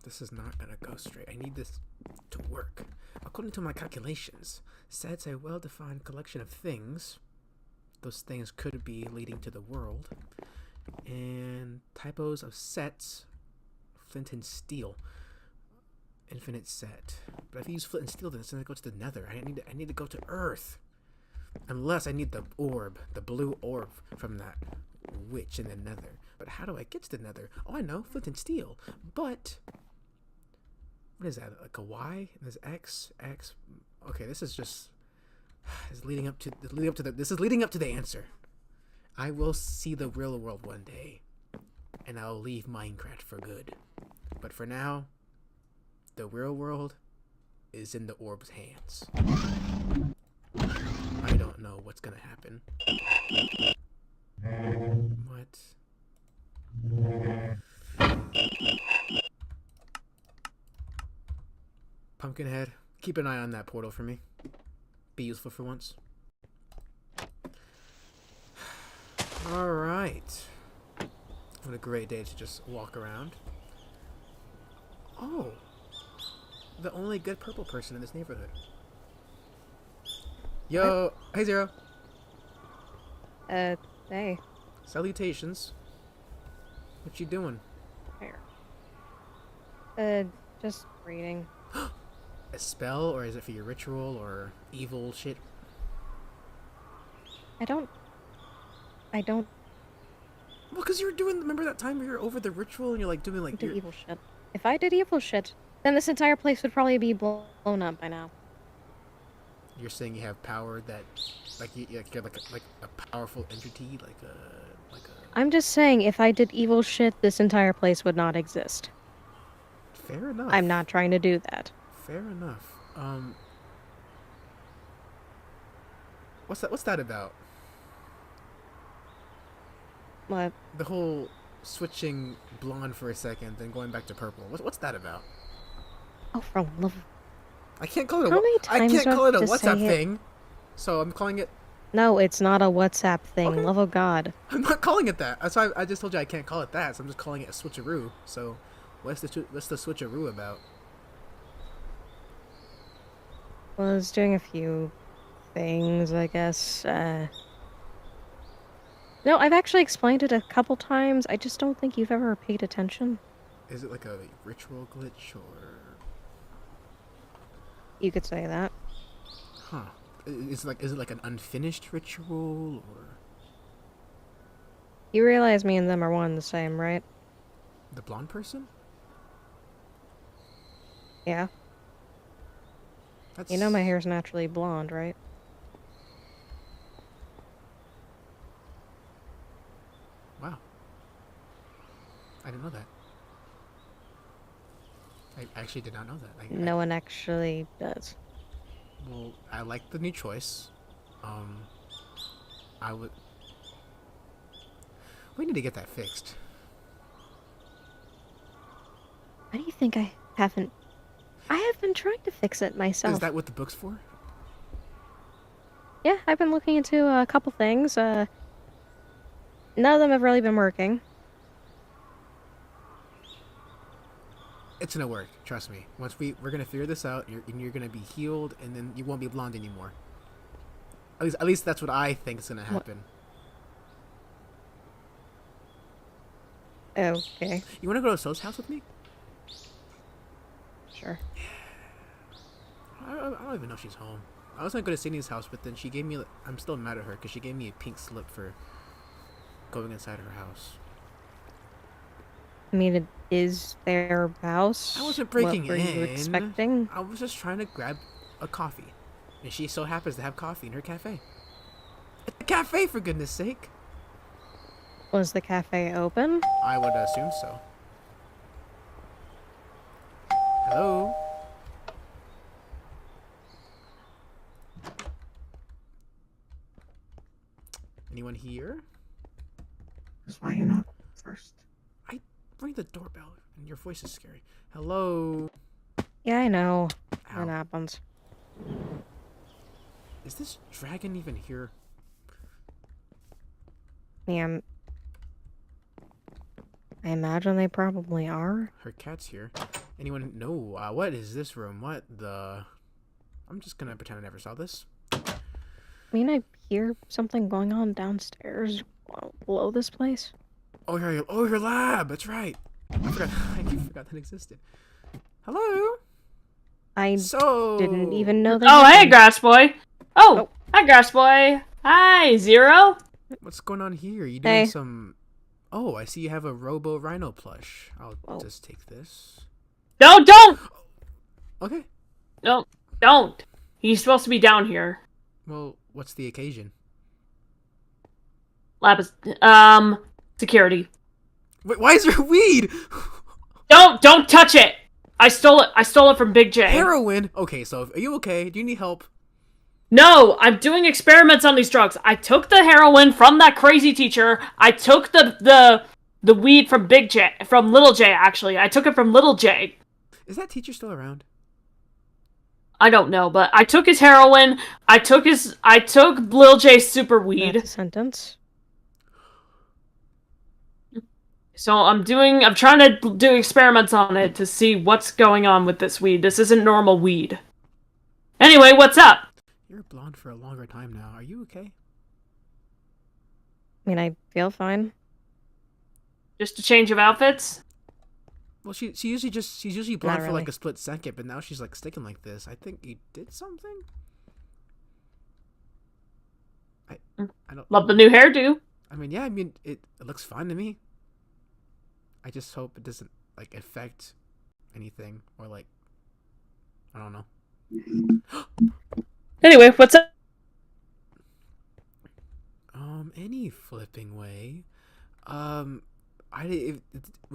This is not gonna go straight. I need this to work. According to my calculations, sets a well-defined collection of things. Those things could be leading to the world. And typos of sets, flint and steel. Infinite set. But if I use flint and steel, then it's gonna go to the nether. I need to go to Earth. Unless I need the orb, the blue orb from that witch in the nether. But how do I get to the nether? Oh, I know, flint and steel. But what is that? Like a Y? And there's X, X. Okay, this is just is leading up to this is leading up to the answer. I will see the real world one day, and I'll leave Minecraft for good. But for now, the real world is in the orb's hands. I don't know what's gonna happen. What? Pumpkinhead, keep an eye on that portal for me. Be useful for once. Alright. What a great day to just walk around. Oh! The only good purple person in this neighborhood. Yo! Hey, Zero! Hey. Salutations. What you doing? Here. Just reading. A spell, or is it for your ritual, or evil shit? I don't... Well, because you were doing... Remember that time we were over the ritual and you're like doing like... do evil shit. If I did evil shit, then this entire place would probably be blown up by now. You're saying you have power that... Like you're like a powerful entity? Like a... I'm just saying, if I did evil shit, this entire place would not exist. Fair enough. I'm not trying to do that. Fair enough. What's that about? What? The whole switching blonde for a second, then going back to purple. What's that about? Oh, for love... I can't call it How many times a to WhatsApp say it? thing. So I'm calling it... No, it's not a WhatsApp thing. Okay. Love of God. I'm not calling it that. That's why I just told you I can't call it that. So I'm just calling it a switcheroo. So what's the switcheroo about? Was doing a few things, I guess. No, I've actually explained it a couple times. I just don't think you've ever paid attention. Is it like a ritual glitch or... You could say that. Huh. Is it like an unfinished ritual or... You realize me and them are one and the same, right? The blonde person? Yeah. That's... You know my hair's naturally blonde, right? Wow. I didn't know that. I actually did not know that. No one actually does. Well, I like the new choice. I would... We need to get that fixed. Why do you think I haven't... I have been trying to fix it myself. Is that what the book's for? Yeah, I've been looking into a couple things. None of them have really been working. It's gonna work. Trust me. Once we're gonna figure this out, you're gonna be healed, and then you won't be blonde anymore. At least that's what I think is gonna happen. Okay. You wanna go to So's house with me? Sure. I don't even know if she's home. I was gonna go to Sydney's house, but then she gave me... I'm still mad at her because she gave me a pink slip for going inside her house. I mean, it is their house. I wasn't breaking in. What were you expecting? I was just trying to grab a coffee. And she so happens to have coffee in her cafe. It's a cafe, for goodness sake! Was the cafe open? I would assume so. Hello? Anyone here? That's why you're not first. I ring the doorbell, and your voice is scary. Hello? Yeah, I know. Ow. That happens. Is this dragon even here? Yeah, I imagine they probably are. Her cat's here. Anyone? No. What is this room? What the? I'm just gonna pretend I never saw this. I mean, I hear something going on downstairs below this place. Oh, your lab. That's right. I forgot. I forgot that existed. Hello. I So didn't even know that. Oh, hey, Grass Boy. Oh, hi, Grass Boy. Hi, Zero. What's going on here? Are you doing Hey. some? Oh, I see you have a Robo Rhino plush. I'll just take this. No, don't. Okay. No, don't. He's supposed to be down here. Well, what's the occasion? Lab is, security. Wait, why is there weed? Don't touch it. I stole it from Big J. Heroin. Okay, so are you okay? Do you need help? No, I'm doing experiments on these drugs. I took the heroin from that crazy teacher. I took the weed from from Little J, actually. I took it from Little J. Is that teacher still around? I don't know, but I took his heroin. I took Lil J's super weed. That's a sentence. So I'm trying to do experiments on it to see what's going on with this weed. This isn't normal weed. Anyway, what's up? You're blonde for a longer time now. Are you okay? I mean, I feel fine. Just a change of outfits? Well, she's usually blonde for really. like a split second, but now she's like sticking like this. I think you did something. I don't Love the new hairdo. I mean, yeah. I mean, it looks fine to me. I just hope it doesn't like affect anything or like I don't know. Anyway, what's up? Any flipping way. Was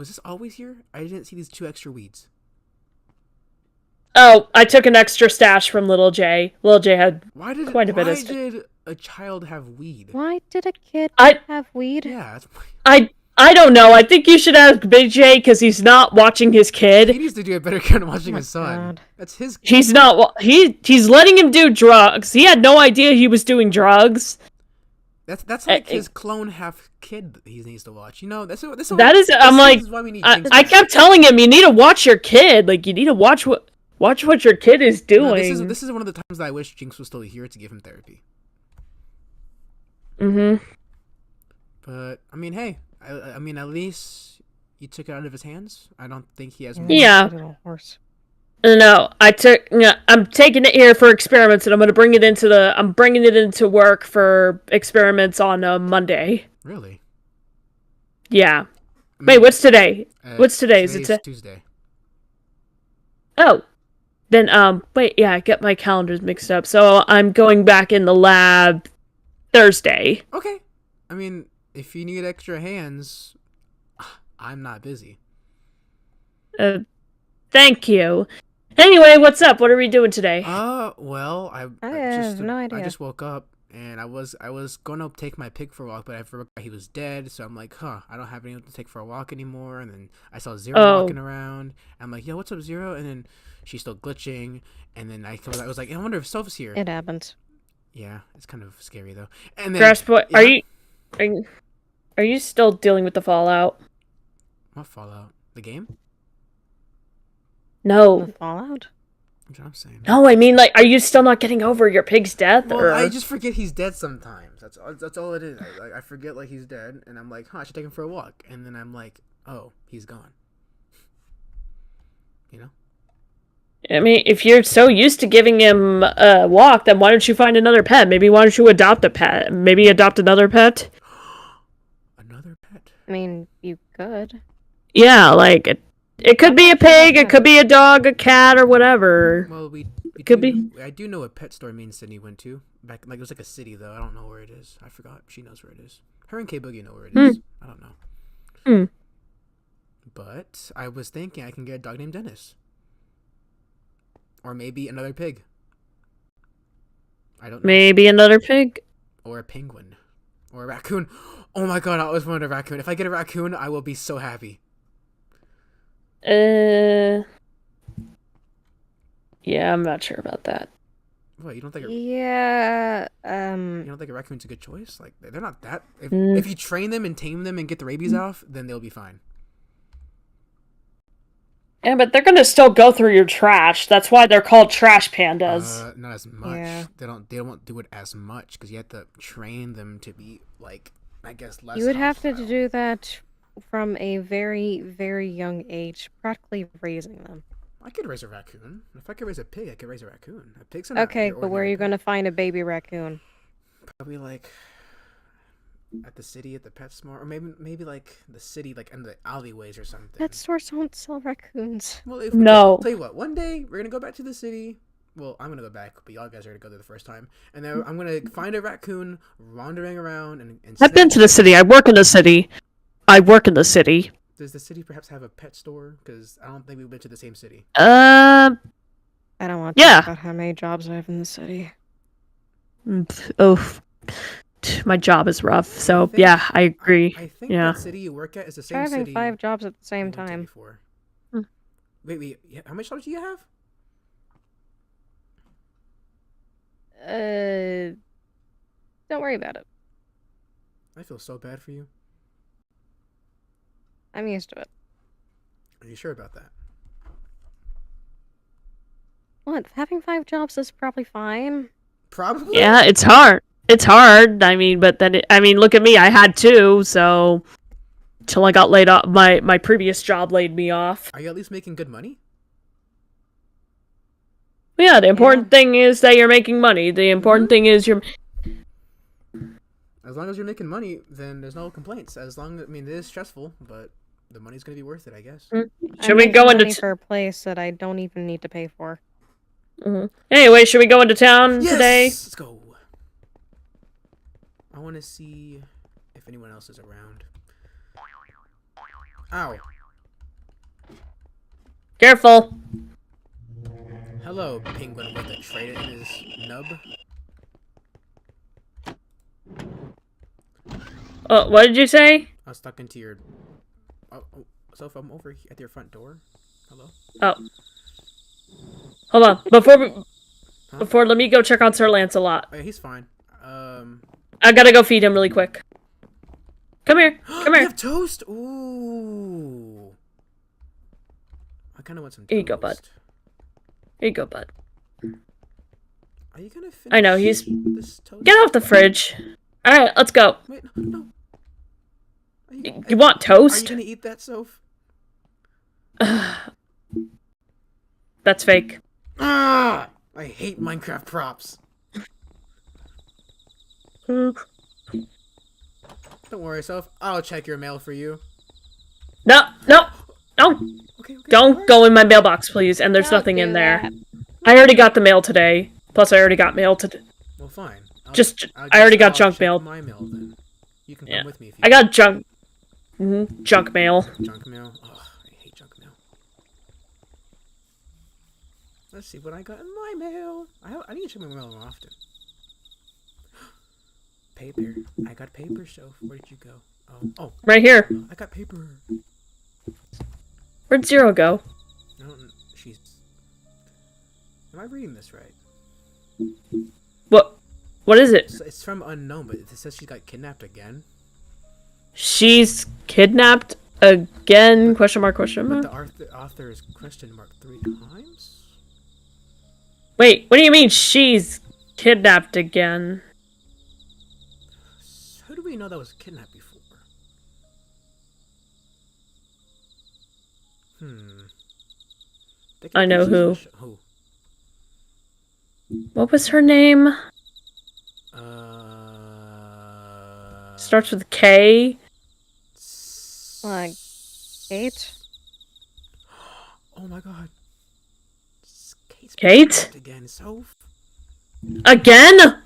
this always here? I didn't see these 2 extra weeds. Oh, I took an extra stash from Little J. Little J had quite a bit of Why did a child have weed? Why did a kid have weed? Yeah, that's I don't know. I think you should ask Big J because he's not watching his kid. he needs to do a better job watching Oh my his son. God. That's his. He's not. He's letting him do drugs. He had no idea he was doing drugs. That's like his clone half kid that he needs to watch. You know, I'm like, why we need I kept telling him, you need to watch your kid. Like, you need to watch what your kid is doing. No, this is one of the times that I wish Jinx was still here to give him therapy. Mm-hmm. But I mean, hey, I mean, at least you took it out of his hands. I don't think he has. Yeah. Little horse. No, I'm taking it here for experiments, and I'm bringing it into work for experiments on Monday. Really? Yeah. I Wait, mean, what's today? What's today? Is it Tuesday? Oh. Then, wait, yeah, I get my calendars mixed up. So I'm going back in the lab Thursday. Okay. I mean, if you need extra hands, I'm not busy. Thank you. Anyway, what's up? What are we doing today? Well, I have no idea. I just woke up and I was gonna take my pig for a walk, but I forgot he was dead. So I'm like, I don't have anyone to take for a walk anymore. And then I saw Zero walking around. I'm like, yo, what's up, Zero? And then she's still glitching. And then I was like, I wonder if Soph's here. It happens. Yeah, it's kind of scary though. And then Grass Boy, yeah. are you still dealing with the fallout? What Fallout? The game? No. The Fallout? That's what I'm saying. No, I mean, like, are you still not getting over your pig's death? Well, or... I just forget he's dead sometimes. That's all it is. I forget like he's dead, and I'm like, I should take him for a walk, and then I'm like, oh, he's gone. You know? I mean, if you're so used to giving him a walk, then why don't you find another pet? Maybe why don't you adopt a pet? Maybe adopt another pet? Another pet? I mean, you could. Yeah, like, it could be a pig, it could be a dog, a cat, or whatever. Well, could be. I do know what pet store me and Sydney went to. Back, like, it was like a city, though. I don't know where it is. I forgot. She knows where it is. Her and K-Boogie know where it is. I don't know. But I was thinking I can get a dog named Dennis. Or maybe another pig. I don't know. Maybe another pig? Or a penguin. Or a raccoon. Oh my god, I always wanted a raccoon. If I get a raccoon, I will be so happy. Yeah, I'm not sure about that. What, you don't think Yeah, you don't think a raccoon's a good choice? Like, they're not that... If you train them and tame them and get the rabies off, then they'll be fine. Yeah, but they're gonna still go through your trash. That's why they're called trash pandas. Not as much. Yeah. They don't do it as much because you have to train them to be like, I guess, less. You would have to hostile. do that from a very, very young age, practically raising them. I could raise a raccoon. If I could raise a pig, I could raise a raccoon. A pig's not Okay, your but where are ordinary you pet. going to find a baby raccoon? Probably like at the city, at the pet store, or maybe like the city, like in the alleyways or something. Pet stores don't sell raccoons. Well, if No. tell you what, one day we're gonna go back to the city. Well, I'm gonna go back, but y'all guys are gonna go there the first time, and then I'm gonna find a raccoon wandering around and I've been to the city. I work in the city. Does the city perhaps have a pet store? Because I don't think we've been to the same city. I don't want to Yeah. talk about how many jobs I have in the city. Oh, my job is rough. So think- yeah, I agree. I think Yeah. that city you work at is the Try same having city. 5 jobs at the we same went to time. Before. Hmm. Wait, how much jobs do you have? Don't worry about it. I feel so bad for you. I'm used to it. Are you sure about that? What? Having 5 jobs is probably fine. Probably. Yeah, it's hard. It's hard. I mean, but then look at me. I had 2, so till I got laid off. My previous job laid me off. Are you at least making good money? Yeah, the important thing is that you're making money. The important thing is you're. As long as you're making money, then there's no complaints. As long as, I mean, it is stressful, but the money's gonna be worth it, I guess. Should I'm we go making into money for a place that I don't even need to pay for? Anyway, should we go into town today? Let's go. I want to see if anyone else is around. Ow. Careful. Hello, penguin with a trident in his nub. What did you say? I was stuck into your... so if I'm over at your front door? Hello? Oh. Hold on. Before, let me go check on Sir Lancelot. Oh, yeah, he's fine. I gotta go feed him really quick. Come here. Come You here. have toast? Ooh. I kind of want some toast. Here you go, bud. Here you go, bud. Are you gonna finish I know, he's... this toast? Get off the fridge. Alright, let's go. Wait, no. You want Are you toast? gonna eat that, Soph? That's fake. Ah! I hate Minecraft props. Don't worry, Soph. I'll check your mail for you. No. Okay. Don't alright. go in my mailbox, please. And there's Don't nothing do in there. that. I already got the mail today. Plus, I already got mail today. Well, fine. I already got I'll junk check mail. My mail then. You can Yeah. come with me if you I got junk mail. want. Junk mail. Oh, I hate junk mail. Let's see what I got in my mail. I need to check my mail more often. Paper. I got paper, Soph. Where did you go? Oh, Right here. I got paper. Where'd Zero go? No, she's. Am I reading this right? What is it? It's from unknown, but it says she got kidnapped again. She's kidnapped again? Question mark, question But mark? the author is question mark 3 times. Wait, what do you mean she's kidnapped again? Who do we know that was kidnapped before? I know who. Who? What was her name? Starts with K. Like, Kate? Oh my god. Kate? Kidnapped again, Soph. Again?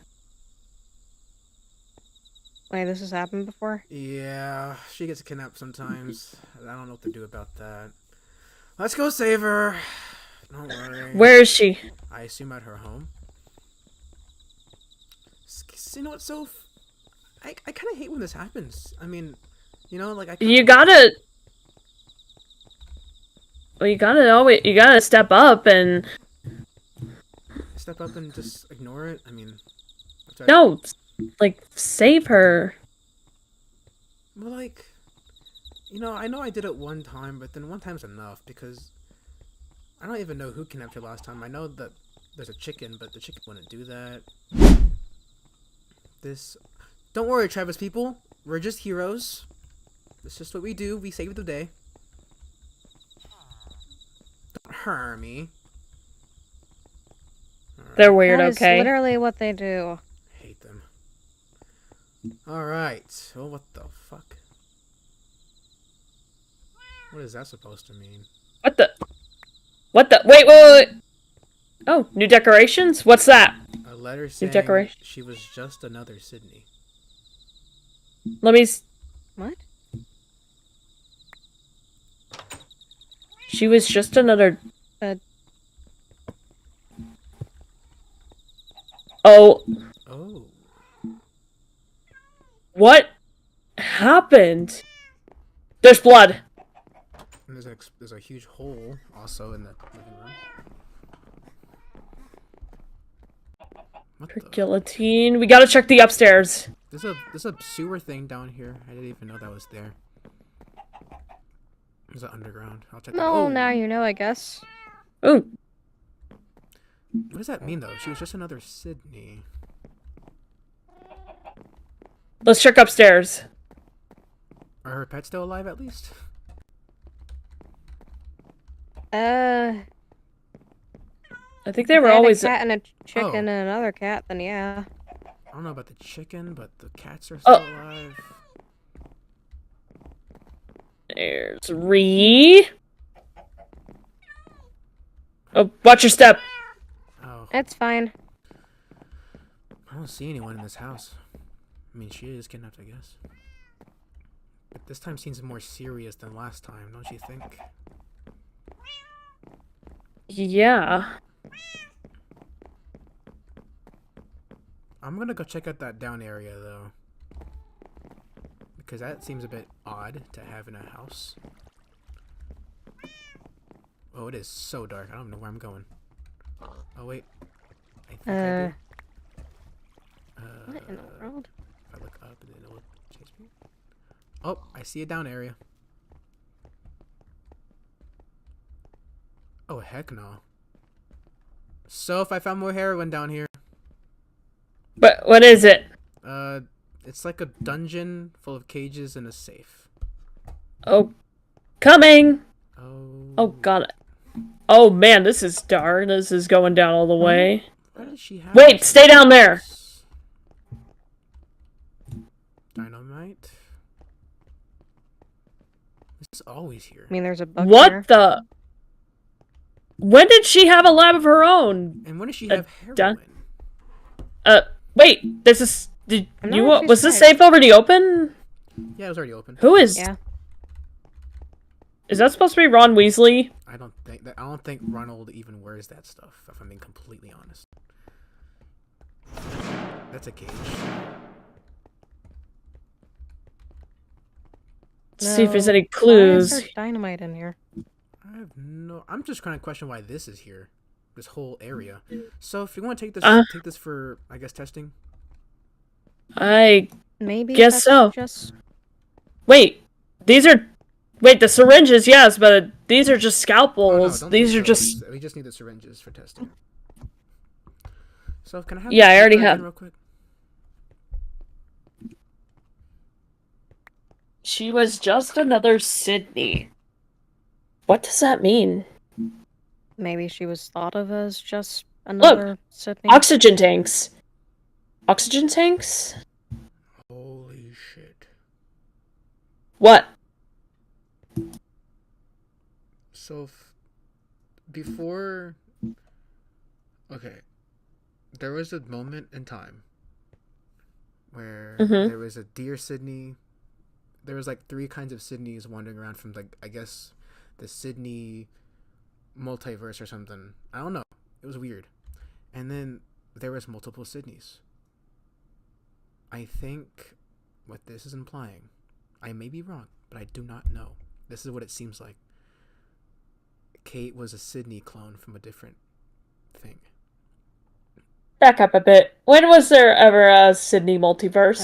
Wait, this has happened before? Yeah, she gets kidnapped sometimes. I don't know what to do about that. Let's go save her. Don't worry. Where is she? I assume at her home. You know what, Soph? I kind of hate when this happens. I mean, you know, like You gotta step up and step up and just ignore it. I mean, that's right. no, like save her. Well, like, you know I did it one time, but then one time's enough because I don't even know who kidnapped her last time. I know that there's a chicken, but the chicken wouldn't do that. This... Don't worry, Travis people. We're just heroes. It's just what we do. We save the day. Don't hurt me. They're weird, That is okay? literally what they do. Hate them. Alright. Well, what the fuck? What is that supposed to mean? What the? What the? Wait. Oh, new decorations? What's that? A letter saying decoration. she was just another Sydney. Let me... What? She was just another... Oh. Oh. What happened? There's blood. And there's a huge hole also in the living room. What the? Guillotine. We gotta check the upstairs. There's a sewer thing down here. I didn't even know that was there. There's an underground. I'll check that. No, Oh, now you know, I guess. Ooh. what does that mean though? She was just another Sydney. Let's check upstairs. Are her pets still alive at least? I I think they were had always... a cat and a chicken Oh. and another cat, then yeah. I don't know about the chicken, but the cats are still Oh. alive. There's Ree. Oh, watch your step. Oh, It's fine. I don't see anyone in this house. I mean, she is kidnapped, I guess. But this time seems more serious than last time, don't you think? Yeah. I'm gonna go check out that down area, though. Because that seems a bit odd to have in a house. Oh, it is so dark. I don't know where I'm going. Oh, wait. I think I do. What in the world? If I look up, and then it will chase me. Oh, I see a down area. Oh, heck no. So, if I found more heroin down here. But what is it? It's like a dungeon full of cages and a safe. Oh, coming. Oh. Oh god. Oh man, this is dark. This is going down all the way. Why does she have Wait, this? stay down there. Dynamite. This is always here. I mean, there's a book What here. the? When did she have a lab of her own? And when does she have dun- heroin? Wait. This is. Did I'm not you? what she Was this said. safe already open? Yeah, it was already open. Who is? Yeah. Is that supposed to be Ron Weasley? I don't think Ronald even wears that stuff, if I'm being completely honest. That's a cage. Let's see if there's any Why is clues. there dynamite in here? I'm just trying to question why this is here. This whole area. So if you want to take this for, I guess, testing. I Maybe Guess that's so. Just wait. These are. Wait, the syringes, yes, but these are just scalpels. don't These think are so. just. We just need the syringes for testing. So can I have? Yeah, this I already again have. real quick? She was just another Sydney. What does that mean? maybe she was thought of as just another Sydney. Oxygen tanks. Oxygen tanks? Holy shit! What? So before, okay, there was a moment in time where there was a deer Sydney. There was like 3 kinds of Sydneys wandering around from I guess the Sydney multiverse or something. I don't know. It was weird. And then there was multiple Sydneys. I think what this is implying, I may be wrong, but I do not know. This is what it seems like. Kate was a Sydney clone from a different thing. Back up a bit. When was there ever a Sydney multiverse?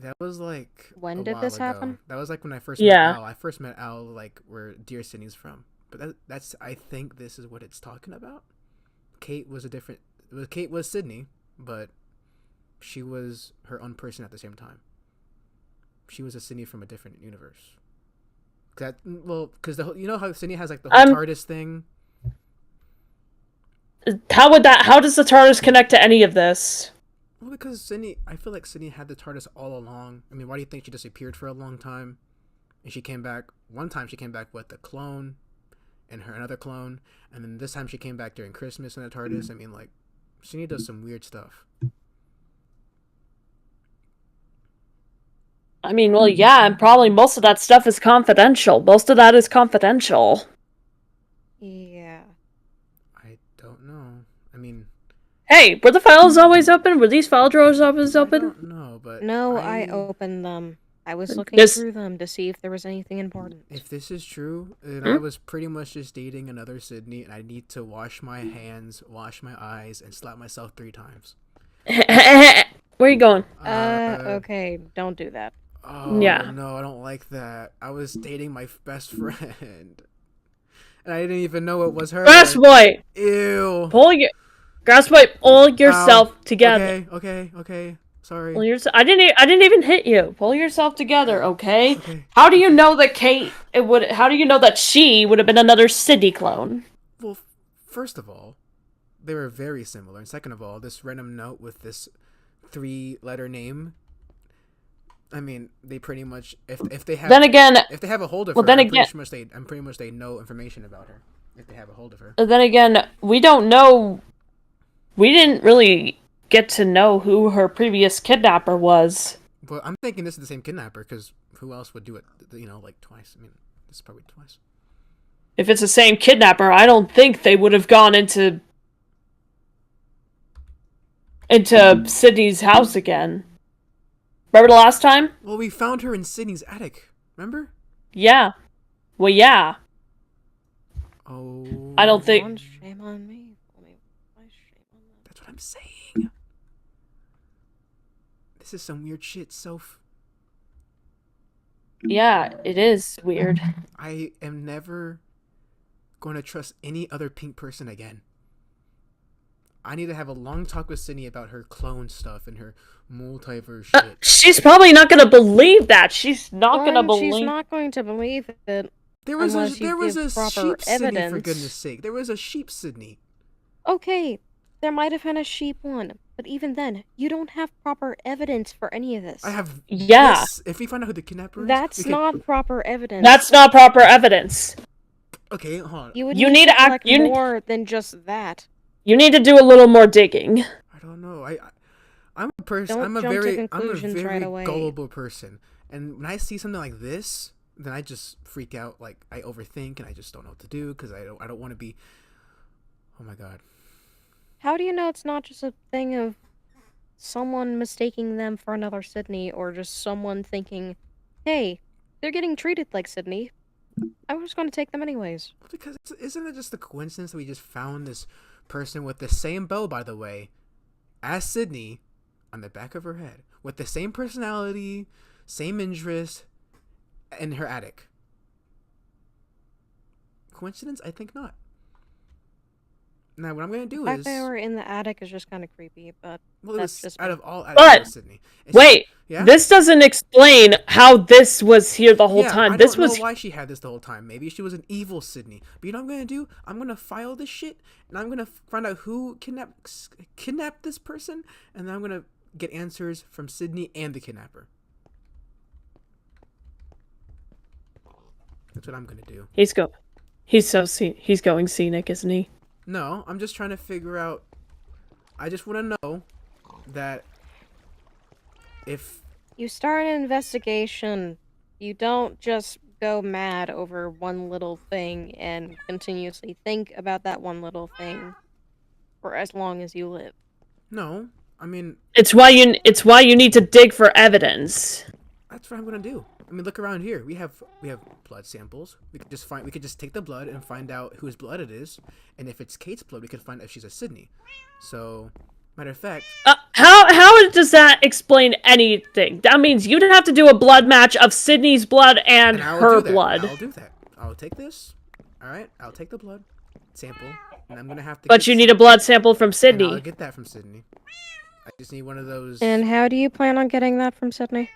That was like When a did while this ago. happen? That was like when I first Yeah. met Al. I first met Al like where Dear Sydney's from. But that's I think this is what it's talking about. Kate was a different. Kate was Sydney, but she was her own person at the same time. She was a Sydney from a different universe. Because you know how Sydney has like the whole TARDIS thing. How does the TARDIS connect to any of this? Well, because Sydney, I feel like Sydney had the TARDIS all along. I mean, why do you think she disappeared for a long time? And she came back. One time she came back with a clone and another clone. And then this time she came back during Christmas in the TARDIS. I mean, like, Sydney does some weird stuff. I mean, well, yeah, and probably most of that stuff is confidential. Most of that is confidential. Yeah. I don't know. I mean... Hey, were the files always open? Were these file drawers always open? I don't know, but... No, I opened them. I was looking through them to see if there was anything important. If this is true, then I was pretty much just dating another Sydney, and I need to wash my hands, wash my eyes, and slap myself 3 times. Where are you going? Okay, don't do that. Oh, yeah. No, I don't like that. I was dating my best friend. And I didn't even know it was her. Grass boy! Ew. Grass boy, pull yourself together. Okay. Sorry. I didn't even hit you. Pull yourself together, okay? How do you know that how do you know that she would have been another Sydney clone? Well, first of all, they were very similar. And second of all, this random note with this 3-letter name, I mean, they pretty much if they have if they have a hold of her, I'm pretty much they know information about her if they have a hold of her. Then again, we don't know. We didn't really get to know who her previous kidnapper was. But I'm thinking this is the same kidnapper because who else would do it? Like twice. I mean, this is probably twice. If it's the same kidnapper, I don't think they would have gone into Sydney's house again. Remember the last time? Well, we found her in Sydney's attic. Remember? Yeah. Well, yeah. Oh. I don't think. Shame on me. That's what I'm saying. This is some weird shit, Soph. Yeah, it is weird. I am never going to trust any other pink person again. I need to have a long talk with Sydney about her clone stuff and her multiverse shit. She's probably not going to believe that. She's not going to believe. She's not going to believe it. There was a sheep Sydney, for goodness sake. There was a sheep Sydney. Okay, there might have been a sheep one, but even then, you don't have proper evidence for any of this. I have. Yeah. This. If we find out who the kidnapper is, that's not proper evidence. That's not proper evidence. Okay, hold on. You need to collect more than just that. You need to do a little more digging. I don't know. I'm a person. Don't I'm a jump to very conclusions right away. gullible person, and when I see something like this, then I just freak out. Like I overthink, and I just don't know what to do because I don't want to be. Oh my god. How do you know it's not just a thing of someone mistaking them for another Sydney, or just someone thinking, "Hey, they're getting treated like Sydney. I was going to take them anyways." Because isn't it just a coincidence that we just found this person with the same bow, by the way, as Sydney, on the back of her head, with the same personality, same interest, in her attic? Coincidence? I think not. Now, what I'm going to do The fact is... they were in the attic is just kind of creepy, but that's just out of all attics, Sydney. Wait, this doesn't explain how this was here the whole time. I don't know why she had this the whole time. Maybe she was an evil Sydney. But you know what I'm going to do? I'm going to file this shit, and I'm going to find out who kidnapped this person, and then I'm going to get answers from Sydney and the kidnapper. That's what I'm going to do. He's going scenic, isn't he? No, I'm just trying to figure out... I just want to know that if... You start an investigation, you don't just go mad over one little thing and continuously think about that one little thing for as long as you live. No, I mean... It's why you need to dig for evidence. That's what I'm going to do. I mean, look around here. We have blood samples. We could just take the blood and find out whose blood it is. And if it's Kate's blood, we could find out if she's a Sydney. So, matter of fact, how does that explain anything? That means you'd have to do a blood match of Sydney's blood and her blood. I'll do that. I'll take this. All right, I'll take the blood sample, and I'm gonna have to. But you need a blood sample from And I'll Sydney. get that from Sydney. I just need one of those. And how do you plan on getting that from Sydney?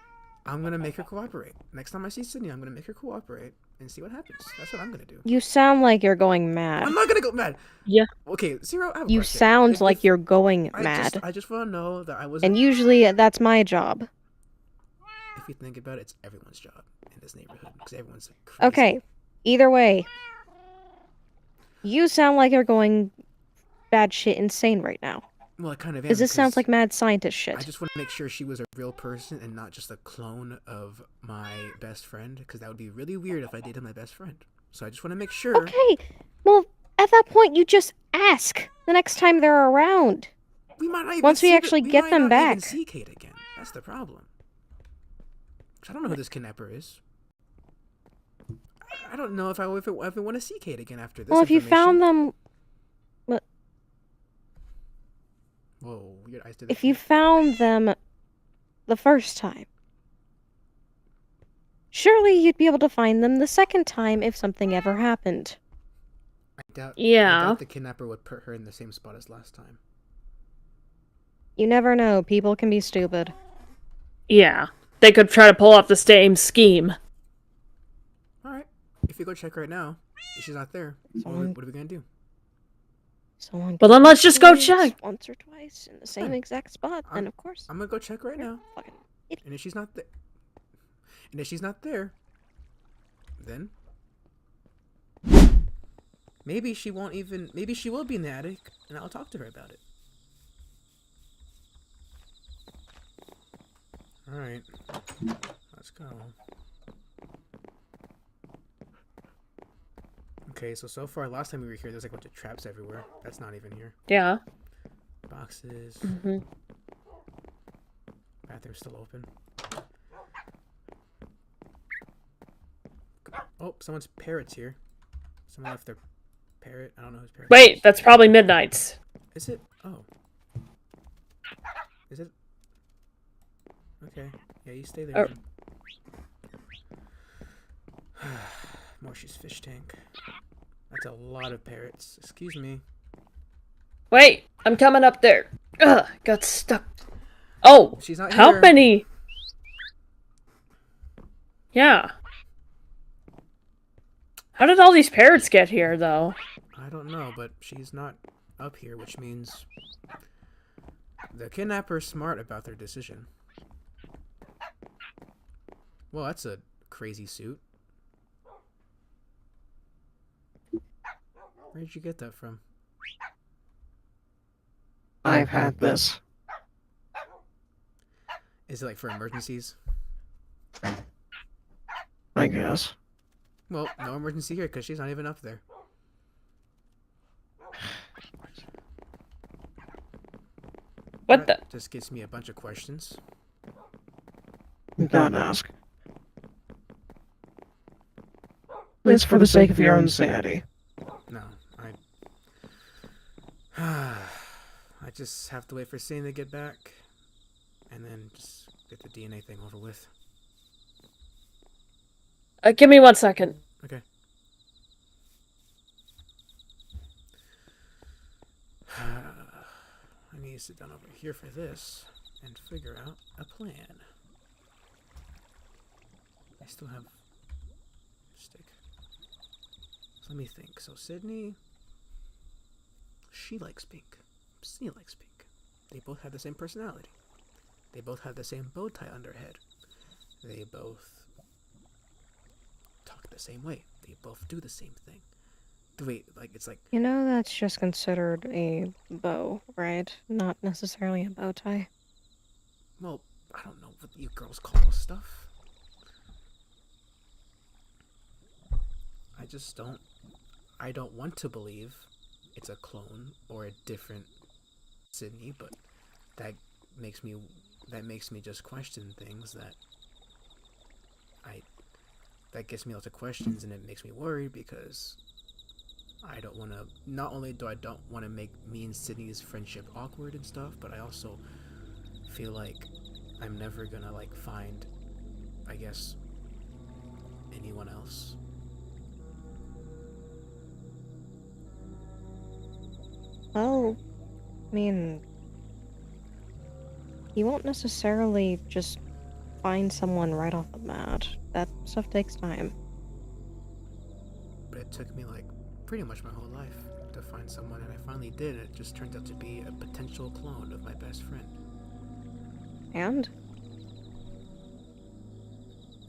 I'm gonna make her cooperate. Next time I see Sydney, I'm gonna make her cooperate and see what happens. That's what I'm gonna do. You sound like you're going mad. I'm not gonna go mad. Yeah. Okay, Zero. I have a You question. sound like you're going I mad. I just want to know that I was. And usually that's my job. If you think about it, it's everyone's job in this neighborhood because everyone's crazy. Okay, either way. You sound like you're going bad shit insane right now. Well, I kind of am. Because this sounds 'cause like mad scientist shit. I just want to make sure she was a real person and not just a clone of my best friend, because that would be really weird if I dated my best friend. So I just want to make sure. Okay, well, at that point, you just ask the next time they're around. We might not even Once we see actually we get might them not back. Even see Kate again. That's the problem. 'Cause I don't know who this kidnapper is. I don't know if I want to see Kate again after this. Well, if you found them... Whoa, weird eyes did If you found them the first time, surely you'd be able to find them the second time if something ever happened. I doubt Yeah. the kidnapper would put her in the same spot as last time. You never know. People can be stupid. Yeah. They could try to pull off the same scheme. Alright. If you go check right now, if she's not there, what are we gonna do? Someone Well, then let's just go gets check. once or twice in the same Fine. exact spot, I'm- and of course, I'm gonna go check right you're now. fucking And if she's not there, then maybe she won't even. Maybe she will be in the attic, and I'll talk to her about it. All right, let's go. Okay, so far, last time we were here, there's like a bunch of traps everywhere. That's not even here. Yeah. Boxes. Mm-hmm. Bathroom's still open. Oh, someone's parrot's here. Someone left their parrot. I don't know whose parrot. Wait, that's probably Midnight's. Is it? Oh. Is it? Okay. Yeah, you stay there. then. Morshi's fish tank. That's a lot of parrots. Excuse me. Wait, I'm coming up there. Ugh, got stuck. Oh, She's not how here. many? Yeah. How did all these parrots get here, though? I don't know, but she's not up here, which means the kidnapper's smart about their decision. Well, that's a crazy suit. Where did you get that from? I've had this. Is it like for emergencies? I guess. Well, no emergency here because she's not even up there. What the? That just gives me a bunch of questions. Don't ask. It's for the sake of your own sanity. No, I just have to wait for Sane to get back, and then just get the DNA thing over with. Give me 1 second. Okay. I need to sit down over here for this and figure out a plan. I still have stick. So let me think. So Sydney, she likes pink. Sydney likes pink. They both have the same personality. They both have the same bow tie on their head. They both talk the same way. They both do the same thing. Wait, like it's like You know that's just considered a bow, right? Not necessarily a bow tie. well, I don't know what you girls call those stuff. I just don't. I don't want to believe it's a clone or a different Sydney, but that makes me just question things that gets me lots of questions, and it makes me worried because I don't want to. Not only do I don't want to make me and Sydney's friendship awkward and stuff, but I also feel like I'm never gonna like find, I guess, anyone else. Well, I mean, you won't necessarily just find someone right off the bat. That stuff takes time. But it took me like pretty much my whole life to find someone, and I finally did. It just turned out to be a potential clone of my best friend. And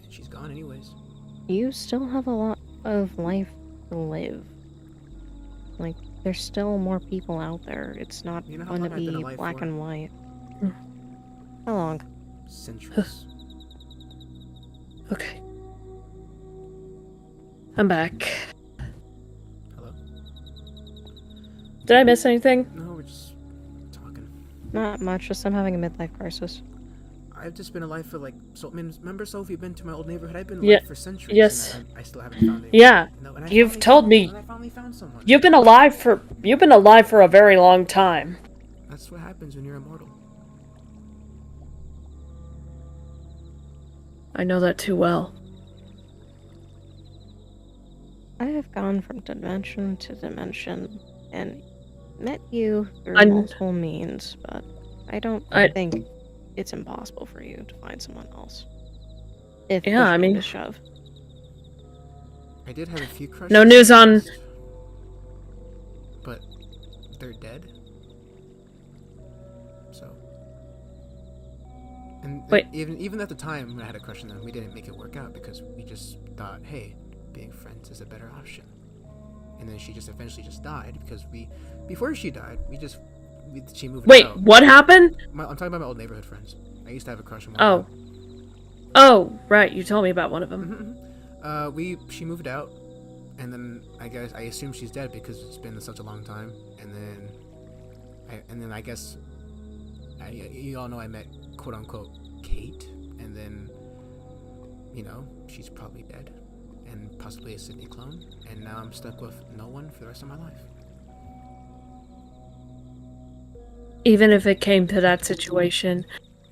And she's gone anyways. you still have a lot of life to live. Like, there's still more people out there. It's not You know how going to long I've been be alive black for? and white. How long? Centuries. Okay. I'm back. Hello? Did I miss anything? No, we're just talking. Not much, just I'm having a midlife crisis. I've just been alive for like, so I mean, remember Sophie, been to my old neighborhood? I've been Yeah, alive for centuries. yes. And I still haven't found it. Yeah. No, and I You've finally told found- me- And I finally found someone. You've been alive for a very long time. That's what happens when you're immortal. I know that too well. I have gone from dimension to dimension and met you through I kn- multiple means, but I don't I- think it's impossible for you to find someone else. If Yeah, push I came mean- to shove. I did have a few crushes. No news on- But they're dead. So. And Wait. even at the time when I had a crush on them, we didn't make it work out because we just thought, hey, being friends is a better option. And then she just eventually just died because before she died, she moved Wait, out. what happened? I'm talking about my old neighborhood friends. I used to have a crush on one Oh. of them. Oh, right, you told me about one of them. She moved out, and then I assume she's dead because it's been such a long time. And then I guess you all know I met quote unquote Kate, and then she's probably dead, and possibly a Sydney clone, and now I'm stuck with no one for the rest of my life. Even if it came to that situation,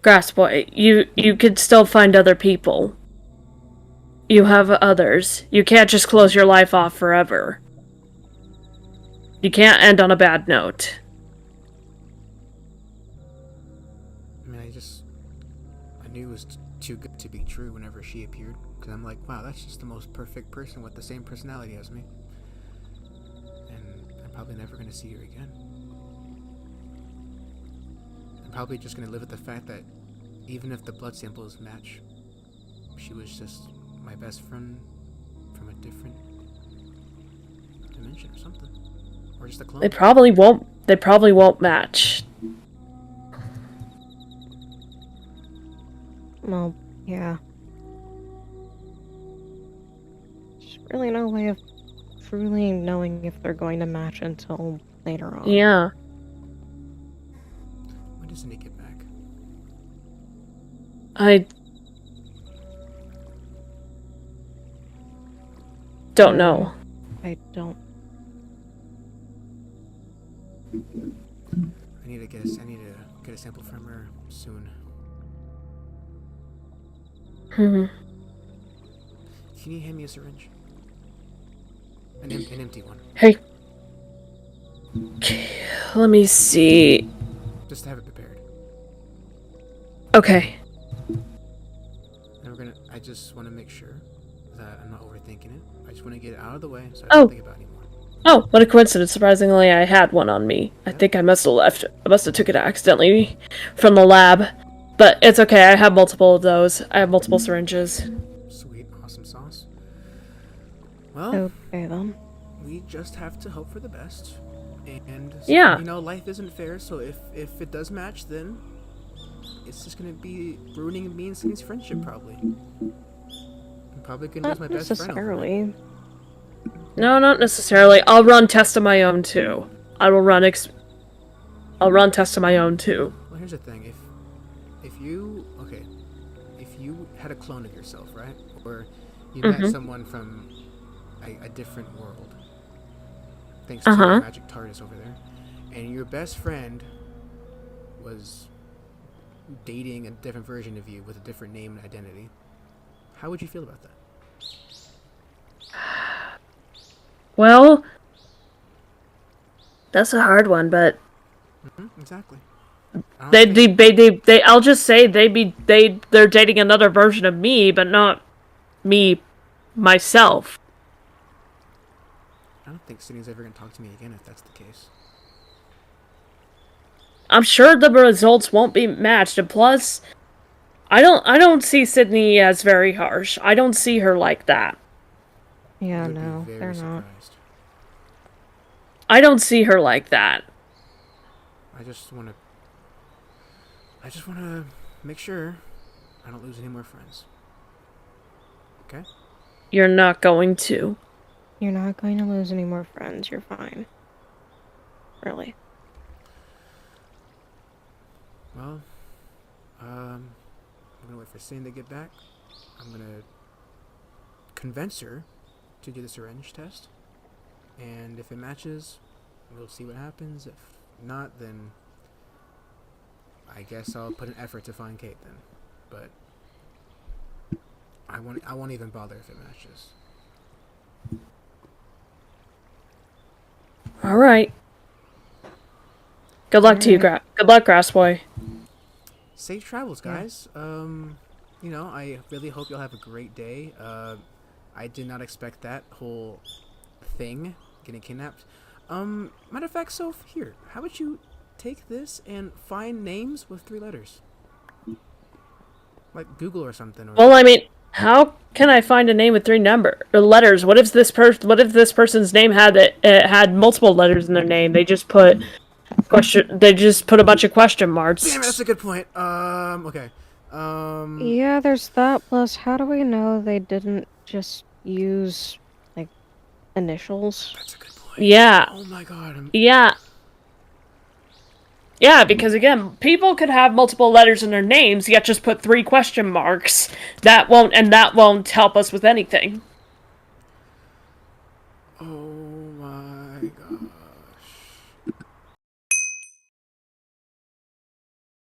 Grass Boy, you could still find other people. You have others. You can't just close your life off forever. You can't end on a bad note. I mean, I knew it was too good to be true whenever she appeared, because I'm like, wow, that's just the most perfect person with the same personality as me. And I'm probably never going to see her again. I'm probably just going to live with the fact that even if the blood samples match, she was just my best friend from a different dimension or something. Or just a clone. They probably won't match. Well, yeah. There's really no way of truly knowing if they're going to match until later on. Yeah. When does Nick get back? I don't know. I don't. I need to get a sample from her soon. Hmm. Can you hand me a syringe? An empty one. Hey. Let me see. Just to have it prepared. Okay. And I just want to make sure that I'm not overthinking it. I just want to get it out of the way so I Oh. don't think about it anymore. Oh, what a coincidence. Surprisingly, I had one on me. I think I must have left. I must have took it accidentally from the lab. But it's okay. I have multiple of those. I have multiple syringes. Sweet, awesome sauce. Well, Okay then. we just have to hope for the best. And Yeah. life isn't fair, so if it does match, then it's just gonna be ruining me and Cindy's friendship probably. I'm probably gonna lose Not my best friend over it. necessarily. No, not necessarily. I'll run tests of my own too. I'll run tests of my own too. Well, here's the thing: if you had a clone of yourself, right, or you met someone from a different world, thanks to your magic TARDIS over there, and your best friend was dating a different version of you with a different name and identity, how would you feel about that? Well, That's a hard one, but Exactly. I don't think, they I'll just say they're dating another version of me, but not me myself. I don't think Sydney's ever gonna talk to me again if that's the case. I'm sure the results won't be matched, and plus, I don't see Sydney as very harsh. I don't see her like that. Yeah, I would no, be they're very not. surprised. I don't see her like that. I just wanna make sure I don't lose any more friends. Okay? You're not going to. You're not going to lose any more friends. You're fine. Really. Well, I'm gonna wait for Sydney to get back. I'm gonna convince her to do the syringe test. And if it matches, we'll see what happens. If not, then I guess I'll put an effort to find Kate then. But I won't even bother if it matches. All right. Good luck to you, Good luck, Grass Boy. Safe travels, guys. I really hope you'll have a great day. I did not expect that whole thing, getting kidnapped. Matter of fact, Soph, here, how about you take this and find names with 3 letters? Like Google or something. Or Well, I mean, how can I find a name with 3 letters? What if this person's name had multiple letters in their name? They just put They just put a bunch of question marks. Damn it, that's a good point. Okay. Yeah, there's that. Plus, how do we know they didn't just use, like, initials? That's a good point. Yeah. Oh my god. Yeah. Yeah, because again, people could have multiple letters in their names, yet just put 3 question marks. That won't help us with anything. Oh my god.